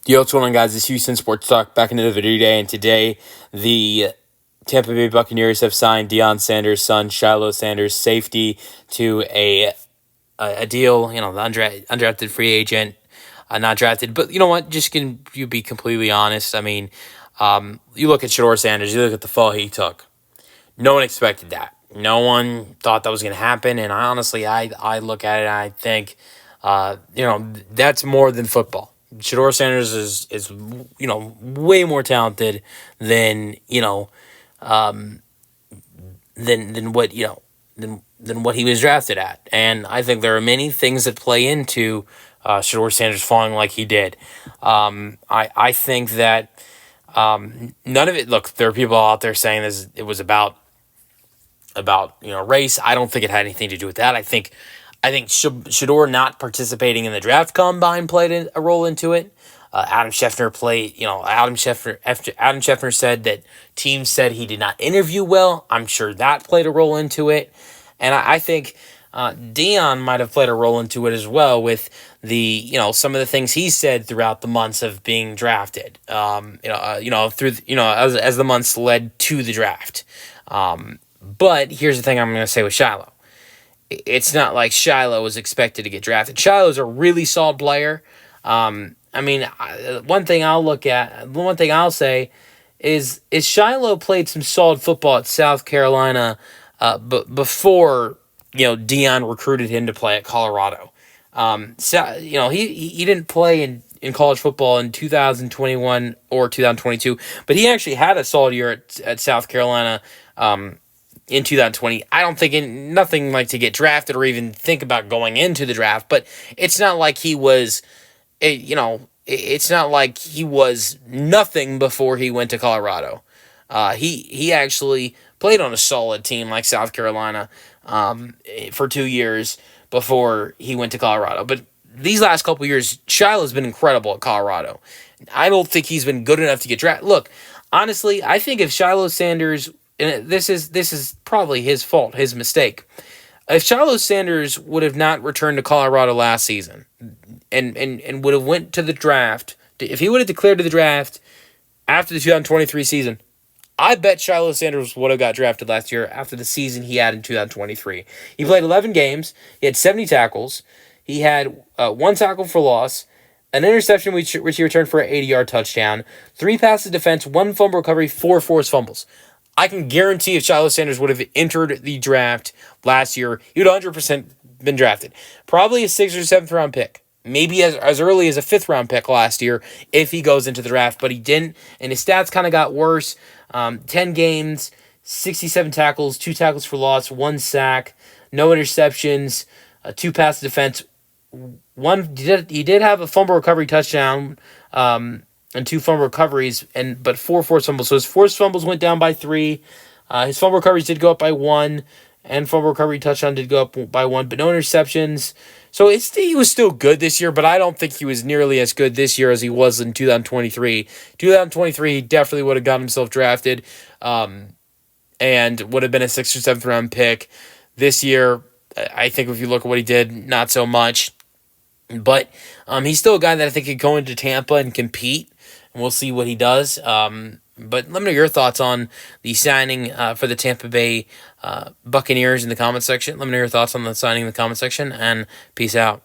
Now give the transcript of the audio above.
Yo, what's going on, guys? It's Houston Sports Talk back into the video today, and today the Tampa Bay Buccaneers have signed Deion Sanders' son, Shilo Sanders, safety, to a deal. You know, the undrafted free agent, not drafted, but you know what? Just can you be completely honest? I mean, you look at Shador Sanders, you look at the fall he took. No one expected that. No one thought that was going to happen, and I look at it and I think, that's more than football. Shador Sanders is way more talented than than what than what he was drafted at, and I think there are many things that play into Shador Sanders falling like he did. I think that none of it. Look, there are people out there saying this. It was about race. I don't think it had anything to do with that. I think Shador not participating in the draft combine played a role into it. Adam Schefter Adam Schefter said that teams said he did not interview well. I'm sure that played a role into it, and I think Deion might have played a role into it as well with some of the things he said throughout the months of being drafted. As the months led to the draft. But here's the thing I'm going to say with Shilo. It's not like Shilo was expected to get drafted. Shilo's a really solid player. One thing I'll say is Shilo played some solid football at South Carolina, before Deion recruited him to play at Colorado. He didn't play in college football in 2021 or 2022, but he actually had a solid year at South Carolina. In 2020, I don't think nothing like to get drafted or even think about going into the draft, but it's not like he was, it's not like he was nothing before he went to Colorado. He actually played on a solid team like South Carolina for 2 years before he went to Colorado. But these last couple years, Shiloh's been incredible at Colorado. I don't think he's been good enough to get drafted. Look, honestly, I think if Shilo Sanders, and this is probably his fault, his mistake. If Shilo Sanders would have not returned to Colorado last season and would have went to the draft, if he would have declared to the draft after the 2023 season, I bet Shilo Sanders would have got drafted last year after the season he had in 2023. He played 11 games. He had 70 tackles. He had one tackle for loss, an interception which he returned for an 80-yard touchdown, 3 passes defense, 1 fumble recovery, 4 forced fumbles. I can guarantee if Shilo Sanders would have entered the draft last year, he would 100% been drafted. Probably a 6th or 7th round pick. Maybe as early as a 5th round pick last year if he goes into the draft, but he didn't, and his stats kind of got worse. 10 games, 67 tackles, 2 tackles for loss, 1 sack, no interceptions, 2 pass defense. He did have a fumble recovery touchdown, and 2 fumble recoveries, but 4 forced fumbles. So his forced fumbles went down by 3. His fumble recoveries did go up by 1, and fumble recovery touchdown did go up by 1, but no interceptions. So he was still good this year, but I don't think he was nearly as good this year as he was in 2023. 2023, he definitely would have gotten himself drafted, and would have been a 6th or 7th round pick. This year, I think if you look at what he did, not so much. But he's still a guy that I think could go into Tampa and compete. And we'll see what he does. But let me know your thoughts on the signing for the Tampa Bay Buccaneers in the comment section. Let me know your thoughts on the signing in the comment section. And peace out.